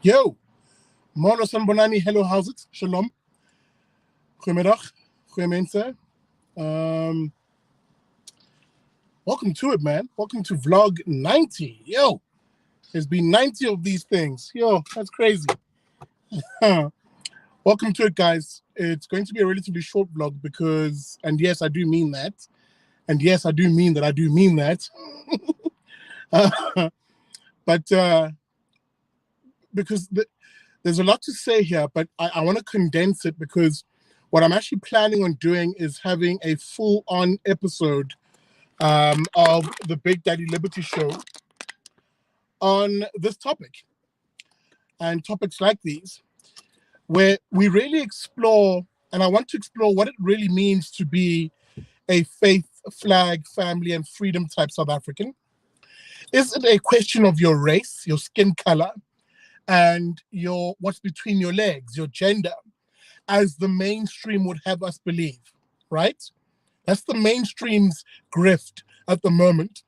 Yo, Mono Sanbonani, hello, how's it? Shalom. Goedemiddag, goeie mensen. Welcome to it, man. Welcome to vlog 90. Yo, there's been 90 of these things. Yo, that's crazy. Welcome to it, guys. It's going to be a relatively short vlog because, and yes, I do mean that. And yes, I do mean that I do mean that. But because there's a lot to say here, but I want to condense it because what I'm actually planning on doing is having a full-on episode of the Big Daddy Liberty Show on this topic and topics like these, where we really explore, and I want to explore what it really means to be a faith, flag, family, and freedom type South African. Is it a question of your race, your skin color, and what's between your legs, your gender, as the mainstream would have us believe, right? That's the mainstream's grift at the moment,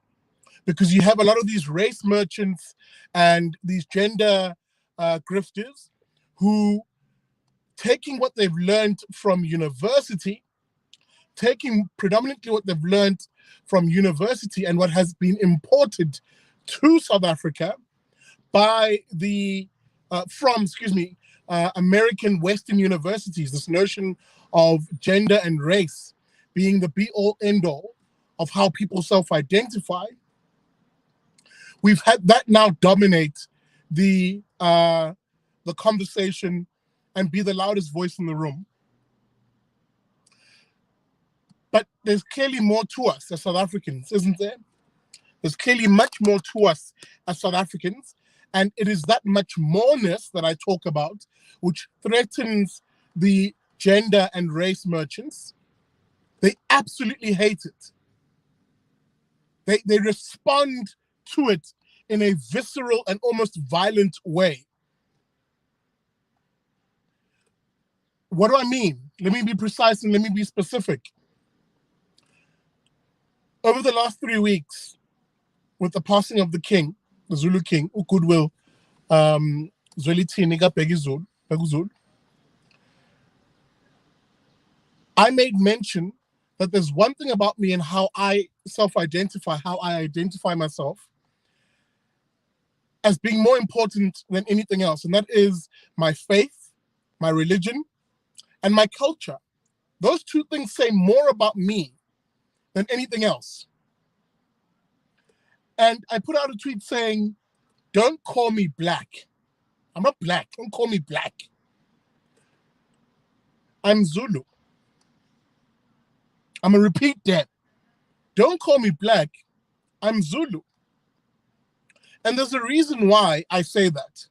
because you have a lot of these race merchants and these gender grifters who, taking what they've learned from university, taking predominantly what they've learned from university and what has been imported to South Africa by American Western universities, this notion of gender and race being the be-all, end-all of how people self-identify. We've had that now dominate the conversation and be the loudest voice in the room. But there's clearly more to us as South Africans, isn't there? There's clearly much more to us as South Africans. And it is that much moreness that I talk about, which threatens the gender and race merchants. They absolutely hate it. They respond to it in a visceral and almost violent way. What do I mean? Let me be precise and let me be specific. Over the last 3 weeks, with the passing of the king, the Zulu king, Goodwill, Zwelithini Bheki, I made mention that there's one thing about me and how I self-identify, how I identify myself as being more important than anything else, and that is my faith, my religion, and my culture. Those two things say more about me than anything else. And I put out a tweet saying, don't call me black. I'm not black. Don't call me black. I'm Zulu. I'm going to repeat that. Don't call me black. I'm Zulu. And there's a reason why I say that.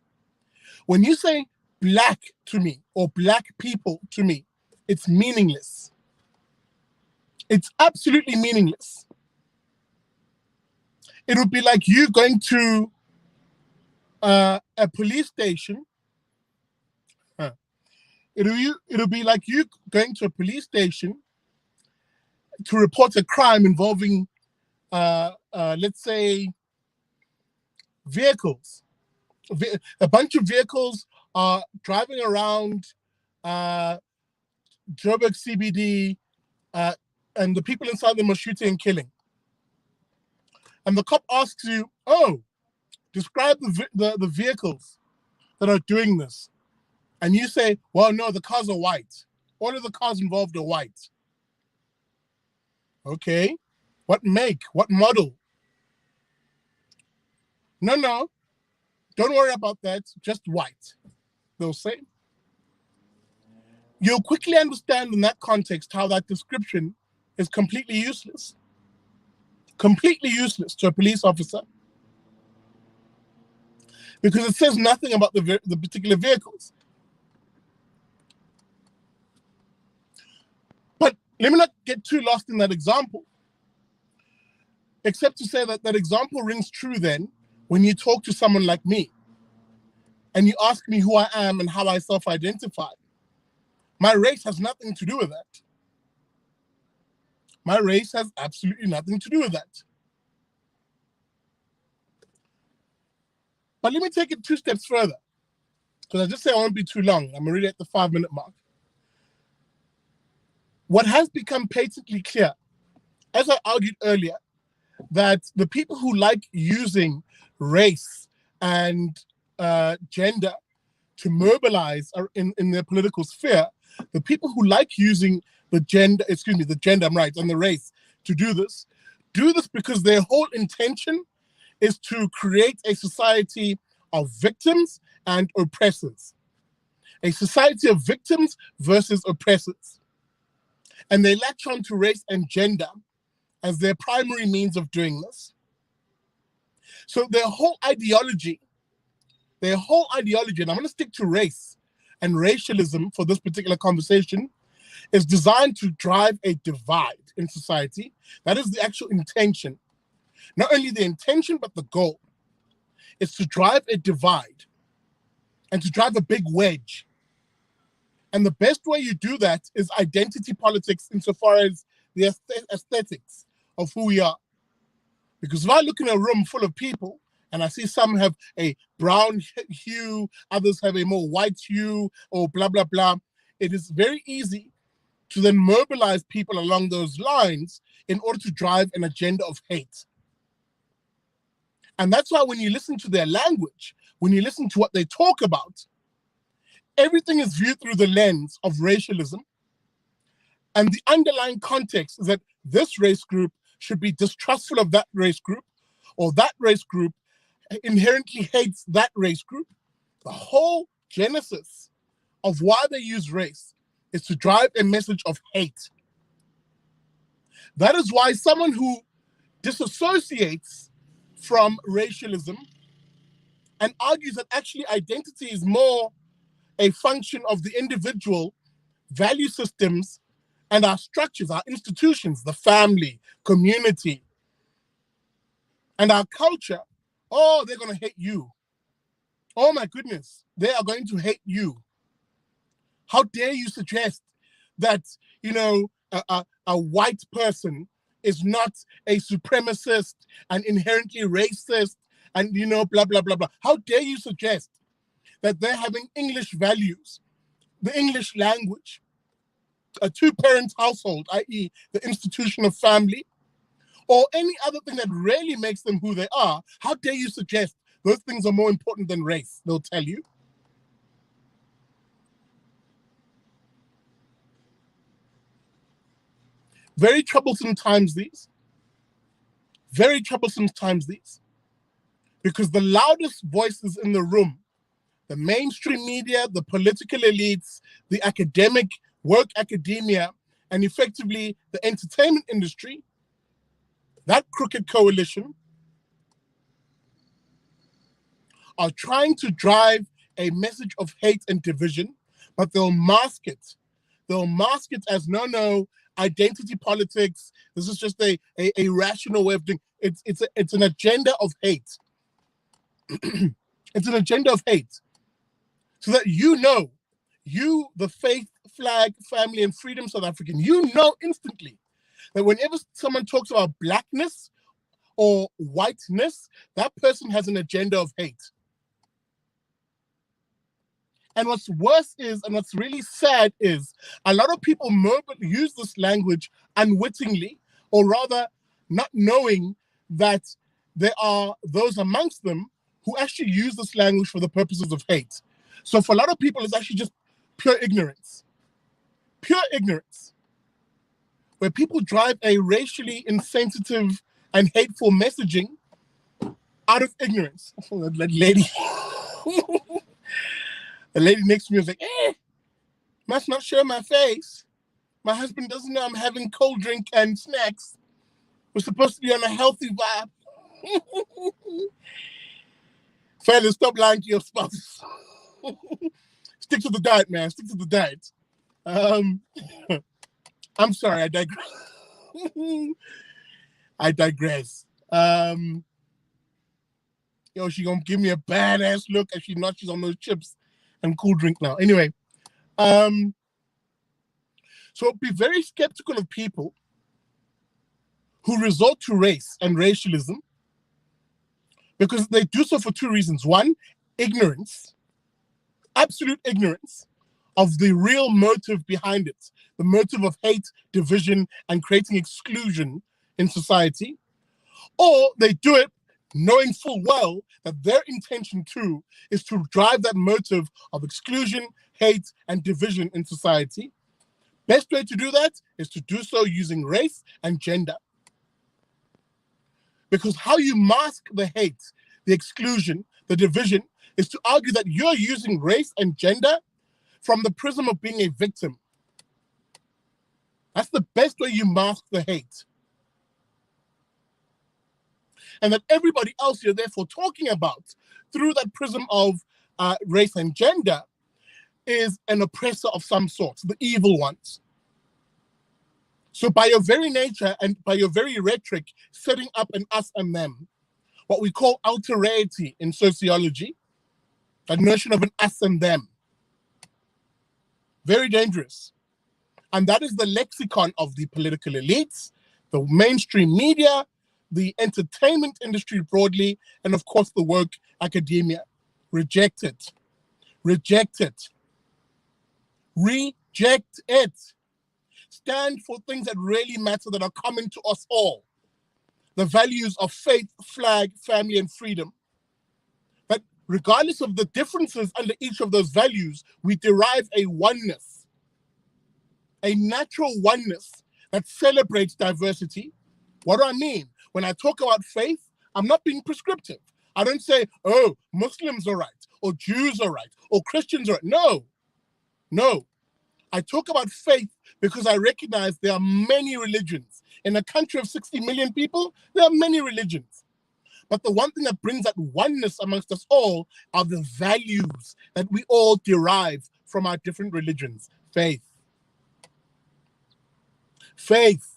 When you say black to me or black people to me, it's meaningless. It's absolutely meaningless. It would be like you going to a police station. It'll be like you going to a police station to report a crime involving, let's say, vehicles. A bunch of vehicles are driving around Joburg CBD, and the people inside them are shooting and killing. And the cop asks you, oh, describe the vehicles that are doing this. And you say, well, no, the cars are white. All of the cars involved are white. Okay. What make? What model? No. Don't worry about that. Just white, they'll say. You'll quickly understand in that context how that description is completely useless. Completely useless to a police officer, because it says nothing about the particular vehicles. But let me not get too lost in that example, except to say that that example rings true then when you talk to someone like me and you ask me who I am and how I self-identify. My race has nothing to do with that. My race has absolutely nothing to do with that. But let me take it 2 steps further. because I just say I won't be too long. I'm already at the 5-minute mark. What has become patently clear, as I argued earlier, that the people who like using race and gender to mobilize in their political sphere, the people who like using the gender, and the race to do this because their whole intention is to create a society of victims and oppressors. A society of victims versus oppressors. And they latch on to race and gender as their primary means of doing this. So their whole ideology, and I'm going to stick to race and racialism for this particular conversation, is designed to drive a divide in society. That is the actual intention. Not only the intention, but the goal is to drive a divide and to drive a big wedge. And the best way you do that is identity politics insofar as the aesthetics of who we are. Because if I look in a room full of people and I see some have a brown hue, others have a more white hue, or blah, blah, blah, it is very easy to then mobilize people along those lines in order to drive an agenda of hate. And that's why when you listen to their language, when you listen to what they talk about, everything is viewed through the lens of racialism. And the underlying context is that this race group should be distrustful of that race group, or that race group inherently hates that race group. The whole genesis of why they use race is to drive a message of hate. That is why someone who disassociates from racialism and argues that actually identity is more a function of the individual value systems and our structures, our institutions, the family, community, and our culture, oh, they're going to hate you. Oh my goodness, they are going to hate you. How dare you suggest that, a white person is not a supremacist and inherently racist and, blah, blah, blah, blah. How dare you suggest that they're having English values, the English language, a two-parent household, i.e. the institution of family, or any other thing that really makes them who they are? How dare you suggest those things are more important than race? They'll tell you. Very troublesome times these. Very troublesome times these. Because the loudest voices in the room, the mainstream media, the political elites, the academic, woke academia, and effectively the entertainment industry, that crooked coalition, are trying to drive a message of hate and division, but they'll mask it. They'll mask it as no, identity politics. This is just a rational way of doing it. It's an agenda of hate. It's an agenda of hate. So that you, the faith, flag, family, and freedom South African, instantly that whenever someone talks about blackness or whiteness, that person has an agenda of hate. And what's worse is, and what's really sad is, a lot of people use this language unwittingly, or rather not knowing that there are those amongst them who actually use this language for the purposes of hate. So for a lot of people, it's actually just pure ignorance. Pure ignorance. Where people drive a racially insensitive and hateful messaging out of ignorance. That lady. The lady next to me was like, must not show my face. My husband doesn't know I'm having cold drink and snacks. We're supposed to be on a healthy vibe. Fellas, stop lying to your spouse. Stick to the diet, man. Stick to the diet. I'm sorry, I digress. I digress. She gonna give me a badass look as she's on those chips and cool drink now. Anyway, so be very skeptical of people who resort to race and racialism, because they do so for two reasons. One, ignorance, absolute ignorance of the real motive behind it, the motive of hate, division, and creating exclusion in society, or they do it knowing full well that their intention too is to drive that motive of exclusion, hate, and division in society. Best way to do that is to do so using race and gender. Because how you mask the hate, the exclusion, the division, is to argue that you're using race and gender from the prism of being a victim. That's the best way you mask the hate. And that everybody else you're therefore talking about through that prism of race and gender is an oppressor of some sort, the evil ones. So by your very nature and by your very rhetoric, setting up an us and them, what we call alterity in sociology, that notion of an us and them, very dangerous. And that is the lexicon of the political elites, the mainstream media, the entertainment industry broadly, and of course the woke academia. Reject it. Reject it. Reject it. Stand for things that really matter, that are common to us all. The values of faith, flag, family, and freedom. But regardless of the differences under each of those values, we derive a oneness, a natural oneness that celebrates diversity. What do I mean? When I talk about faith, I'm not being prescriptive. I don't say, oh, Muslims are right, or Jews are right, or Christians are right. No, no. I talk about faith because I recognize there are many religions. In a country of 60 million people, there are many religions. But the one thing that brings that oneness amongst us all are the values that we all derive from our different religions. Faith. Faith.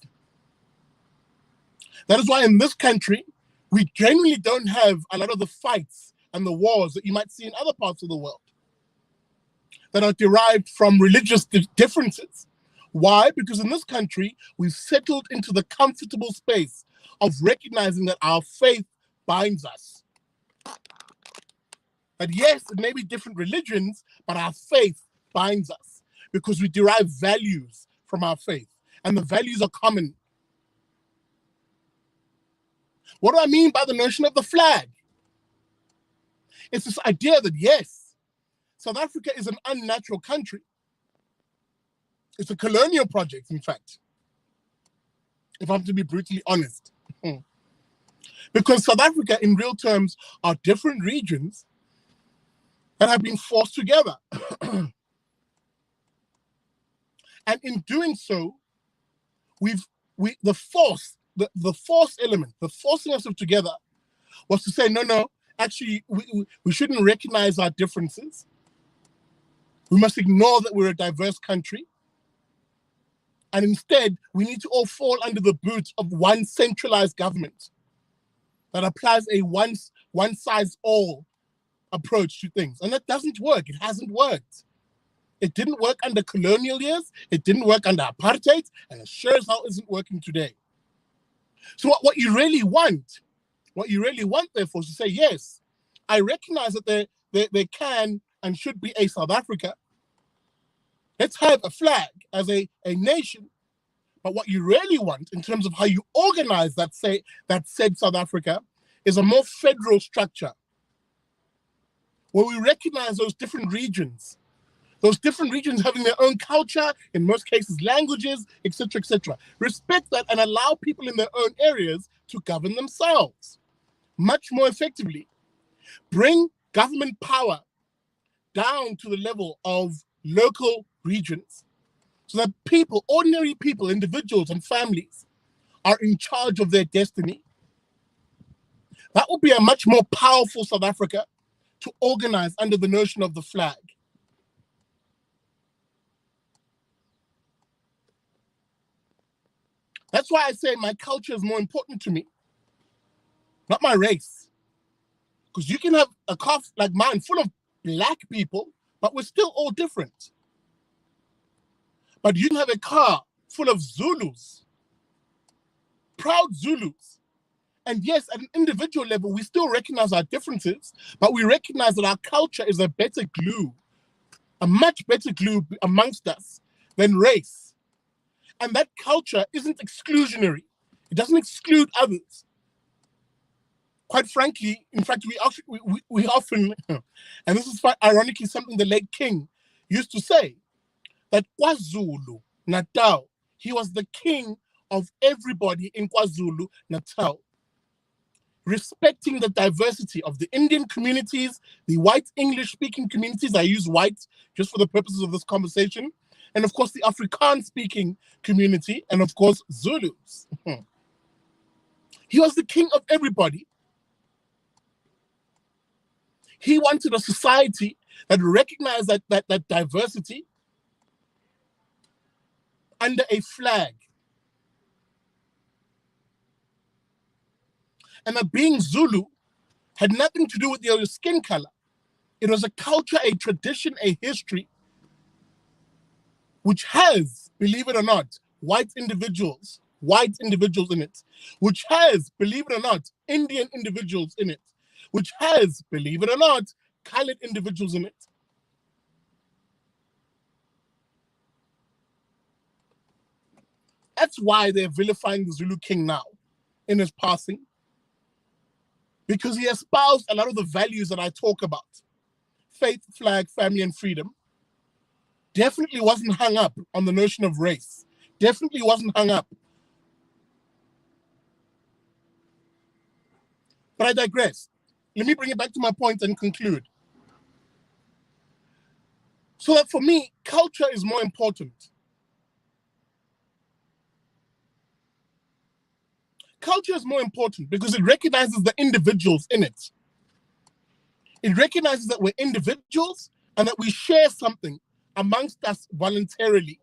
That is why in this country, we generally don't have a lot of the fights and the wars that you might see in other parts of the world that are derived from religious differences. Why? Because in this country, we've settled into the comfortable space of recognizing that our faith binds us. That yes, it may be different religions, but our faith binds us because we derive values from our faith, and the values are common. What do I mean by the notion of the flag? It's this idea that yes, South Africa is an unnatural country. It's a colonial project, in fact, if I'm to be brutally honest. Because South Africa, in real terms, are different regions that have been forced together. And in doing so, the force element, the forcing us together was to say, no, actually, we shouldn't recognize our differences. We must ignore that we're a diverse country. And instead, we need to all fall under the boot of one centralized government that applies a one-size-all approach to things. And that doesn't work. It hasn't worked. It didn't work under colonial years. It didn't work under apartheid. And it sure as hell isn't working today. So what you really want, therefore, is to say, yes, I recognize that there can and should be a South Africa. Let's have a flag as a nation. But what you really want in terms of how you organize that said South Africa is a more federal structure where we recognize those different regions having their own culture, in most cases languages, etc. Respect that and allow people in their own areas to govern themselves much more effectively. Bring government power down to the level of local regions so that people, ordinary people, individuals and families are in charge of their destiny. That would be a much more powerful South Africa to organize under the notion of the flag. That's why I say my culture is more important to me, not my race. Because you can have a car like mine full of black people, but we're still all different. But you can have a car full of Zulus, proud Zulus. And yes, at an individual level, we still recognize our differences, but we recognize that our culture is a better glue a much better glue amongst us than race. And that culture isn't exclusionary. It doesn't exclude others. Quite frankly, in fact, we often, and this is ironically something the late King used to say, that KwaZulu Natal, he was the king of everybody in KwaZulu Natal, respecting the diversity of the Indian communities, the white English-speaking communities. I use white just for the purposes of this conversation, and of course the Afrikaans-speaking community, and of course Zulus. He was the king of everybody. He wanted a society that recognized that diversity under a flag. And that being Zulu had nothing to do with your skin color. It was a culture, a tradition, a history, which has, believe it or not, white individuals in it, which has, believe it or not, Indian individuals in it, which has, believe it or not, colored individuals in it. That's why they're vilifying the Zulu king now in his passing, because he espoused a lot of the values that I talk about. Faith, flag, family, and freedom. Definitely wasn't hung up on the notion of race. Definitely wasn't hung up. But I digress. Let me bring it back to my point and conclude. So that for me, culture is more important. Culture is more important because it recognizes the individuals in it. It recognizes that we're individuals and that we share something amongst us voluntarily.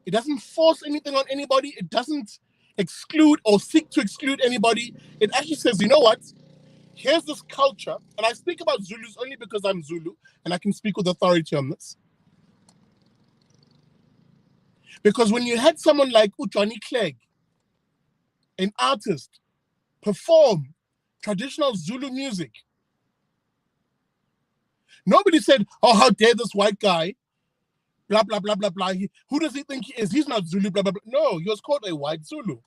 It doesn't force anything on anybody. It doesn't exclude or seek to exclude anybody. It actually says, you know what? Here's this culture, and I speak about Zulus only because I'm Zulu and I can speak with authority on this. Because when you had someone like Johnny Clegg, an artist, perform traditional Zulu music, nobody said, oh, how dare this white guy, blah, blah, blah, blah, blah. Who does he think he is? He's not Zulu, blah, blah, blah. No, he was called a white Zulu.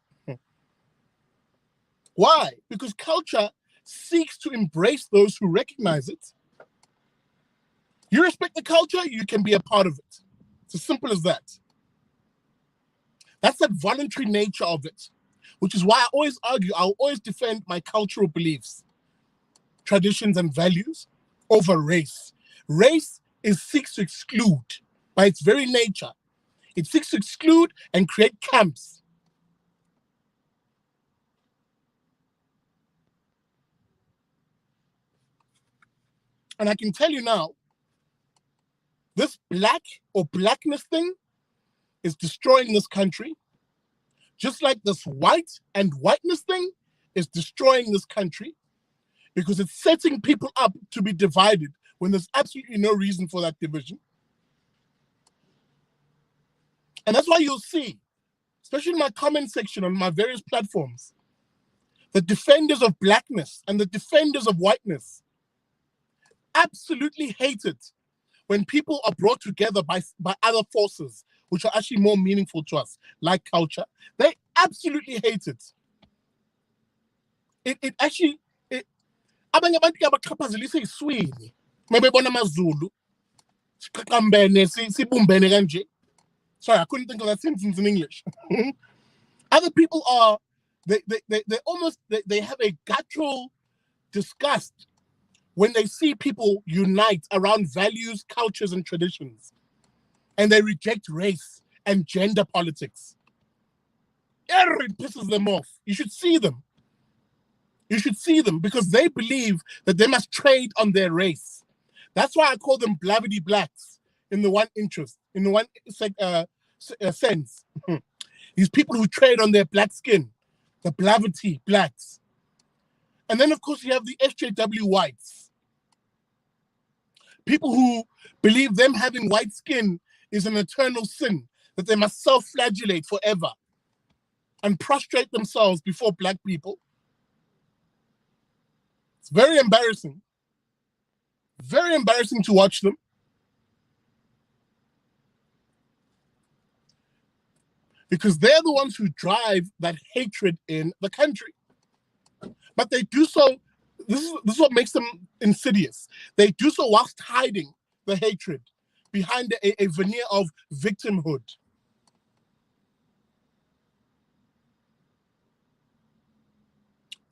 Why? Because culture seeks to embrace those who recognize it. You respect the culture, you can be a part of it. It's as simple as that. That's that voluntary nature of it, which is why I always argue, I'll always defend my cultural beliefs, traditions, and values over race. Race seeks to exclude by its very nature. It seeks to exclude and create camps. And I can tell you now, this black or blackness thing is destroying this country, just like this white and whiteness thing is destroying this country, because it's setting people up to be divided when there's absolutely no reason for that division. And that's why you'll see, especially in my comment section on my various platforms, the defenders of blackness and the defenders of whiteness absolutely hate it when people are brought together by other forces, which are actually more meaningful to us, like culture. They absolutely hate it. It actually, abanye abantu abaqhaphazelisa iswini mabebona amaZulu siqhaqhambene sibumbene kanje. Sorry, I couldn't think of that sentence in English. Other people are, they have a guttural disgust when they see people unite around values, cultures, and traditions, and they reject race and gender politics. It pisses them off. You should see them. You should see them because they believe that they must trade on their race. That's why I call them blavity blacks in the one interest, in the one sense. These people who trade on their black skin, the blavity blacks. And then, of course, you have the SJW whites. People who believe them having white skin is an eternal sin, that they must self-flagellate forever and prostrate themselves before black people. It's very embarrassing. Very embarrassing to watch them. Because they're the ones who drive that hatred in the country. But they do so, this is what makes them insidious. They do so whilst hiding the hatred behind a veneer of victimhood.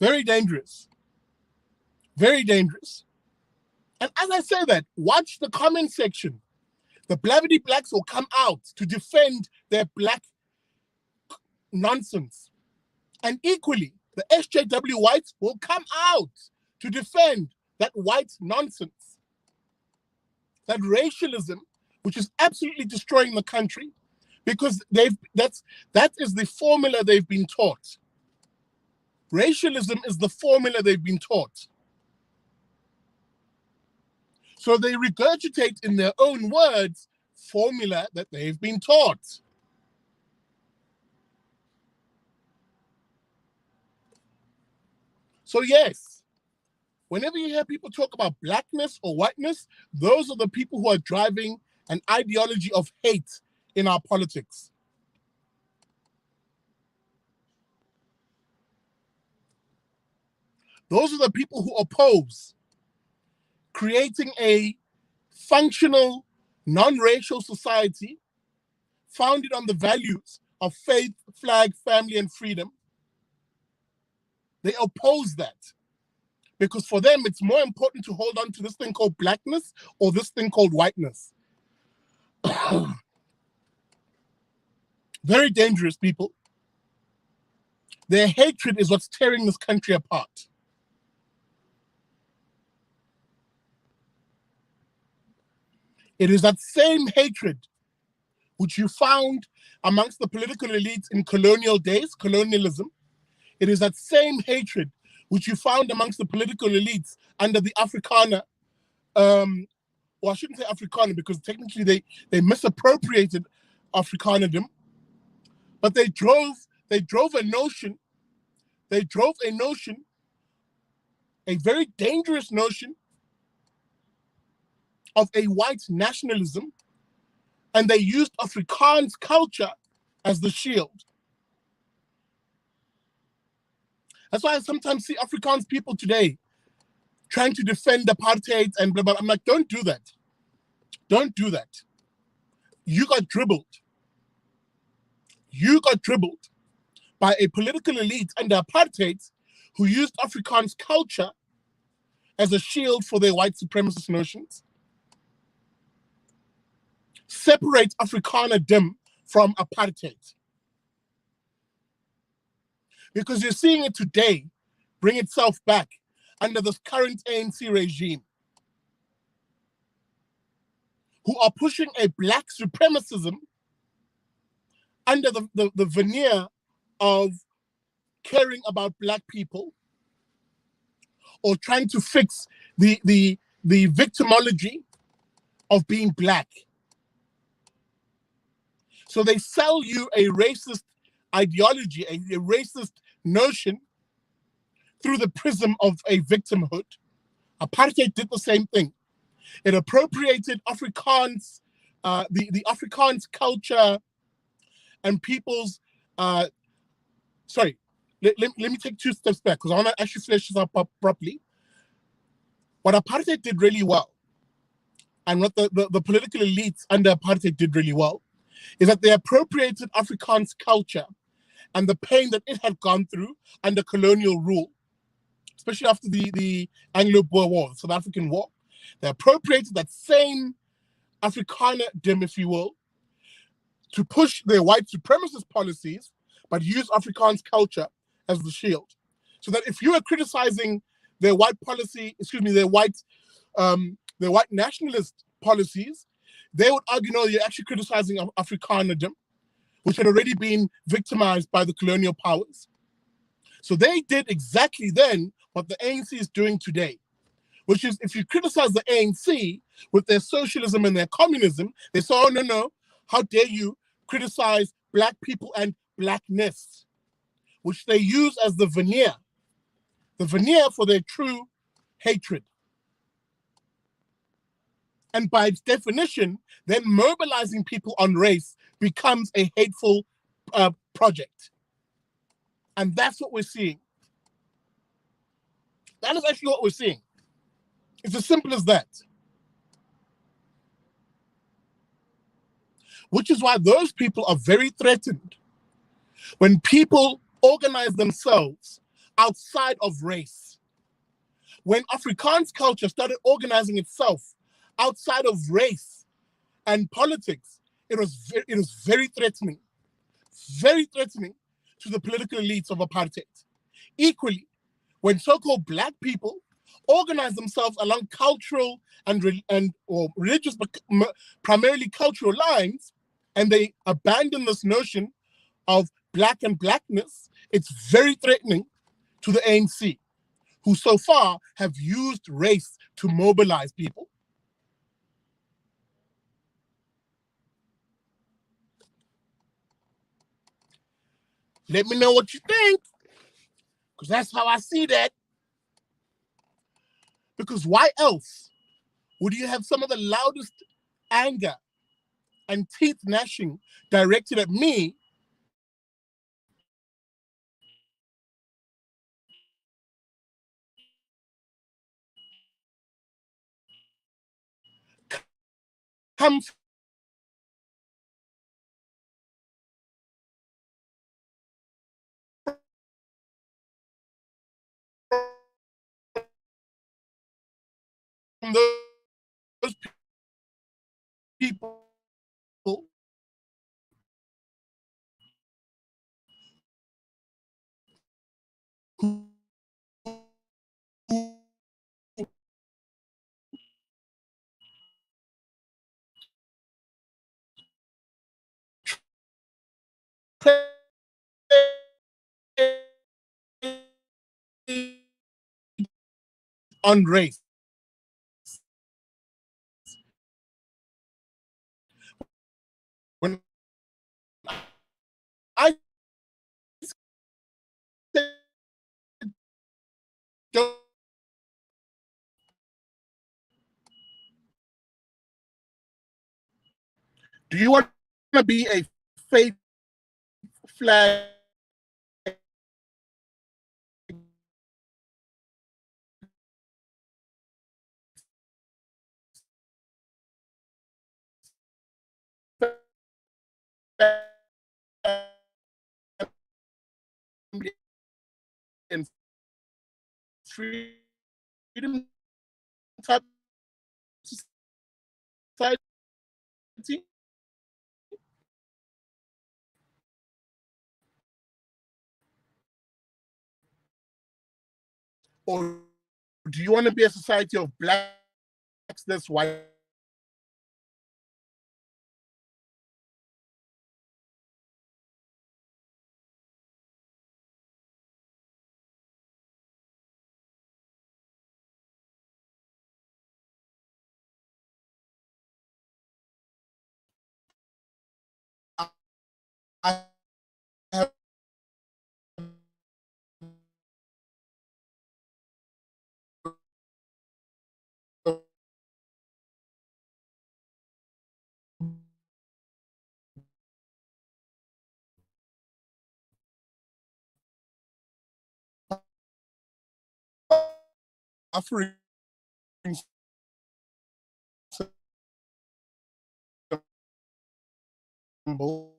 Very dangerous. Very dangerous. And as I say that, watch the comment section. The Blavity Blacks will come out to defend their black nonsense. And equally, the SJW whites will come out to defend that white nonsense. That racialism, which is absolutely destroying the country, because that is the formula they've been taught. Racialism is the formula they've been taught. So they regurgitate in their own words formula that they've been taught. So yes, whenever you hear people talk about blackness or whiteness, those are the people who are driving an ideology of hate in our politics. Those are the people who oppose creating a functional, non-racial society founded on the values of faith, flag, family, and freedom. They oppose that because for them, it's more important to hold on to this thing called blackness or this thing called whiteness. Very dangerous people. Their hatred is what's tearing this country apart. It is that same hatred which you found amongst the political elites in colonial days, colonialism. It is that same hatred which you found amongst the political elites under the Afrikaner, or I shouldn't say Afrikaner because technically they misappropriated Afrikanerdom, but they drove a notion, a very dangerous notion of a white nationalism, and they used Afrikaans culture as the shield. That's why I sometimes see Afrikaans people today trying to defend apartheid and blah, blah. I'm like, don't do that. Don't do that. You got dribbled. You got dribbled by a political elite under apartheid who used Afrikaans culture as a shield for their white supremacist notions. Separate Afrikanerdom from apartheid. Because you're seeing it today bring itself back under this current ANC regime, who are pushing a black supremacism under the veneer of caring about black people or trying to fix the victimology of being black. So they sell you a racist ideology, a racist notion through the prism of a victimhood. Apartheid did the same thing. It appropriated Afrikaans, the Afrikaans culture and people's, sorry, let me take 2 steps back because I want to actually flesh this up properly. What apartheid did really well, and what the political elites under apartheid did really well, is that they appropriated Afrikaans culture and the pain that it had gone through under colonial rule, especially after the Anglo-Boer War, the South African War. They appropriated that same Afrikanerdom, if you will, to push their white supremacist policies, but use Afrikaans culture as the shield. So that if you were criticizing their white policy, their white nationalist policies, they would argue, no, you're actually criticizing Afrikanerdom, which had already been victimized by the colonial powers. So they did exactly then what the ANC is doing today, which is if you criticize the ANC with their socialism and their communism, they say, oh, no, how dare you criticize black people and blackness, which they use as the veneer for their true hatred. And by its definition, then mobilizing people on race becomes a hateful project. And that's what we're seeing. That is actually what we're seeing. It's as simple as that. Which is why those people are very threatened when people organize themselves outside of race. When Afrikaans culture started organizing itself outside of race and politics, it was very threatening to the political elites of apartheid. Equally, when so-called black people organize themselves along cultural or religious, but primarily cultural lines, and they abandon this notion of black and blackness, it's very threatening to the ANC, who so far have used race to mobilize people. Let me know what you think, because that's how I see that. Because why else would you have some of the loudest anger and teeth gnashing directed at me come from those people who on race. When I don't, do you want to be a fake flag and freedom type society? Or do you want to be a society of blacks, that's white? I have offering symbol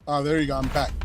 there you go, I'm back.